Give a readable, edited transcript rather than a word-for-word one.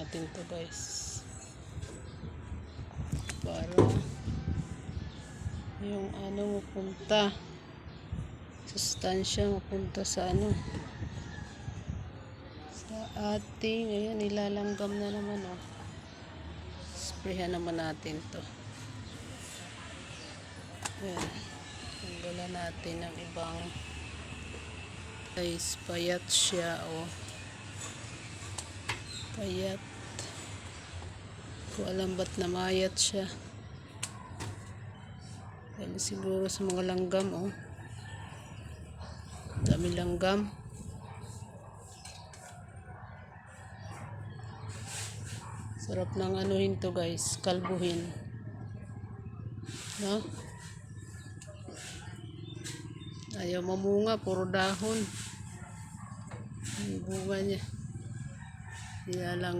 natin to guys, para yung ano mapunta, sustansya mapunta sa ano, sa ating, ayan, nilalanggam na naman oh. Sprayhan naman natin to. Ayan, tanggalan natin ng ibang guys, payat siya oh, payat. Ko alam ba't namayat siya, dahil siguro sa mga langgam oh, dami langgam. Sarap ng anuhin to guys, kalbuhin, no? Ayaw mamunga, puro dahon yung bunga niya. Kaya lang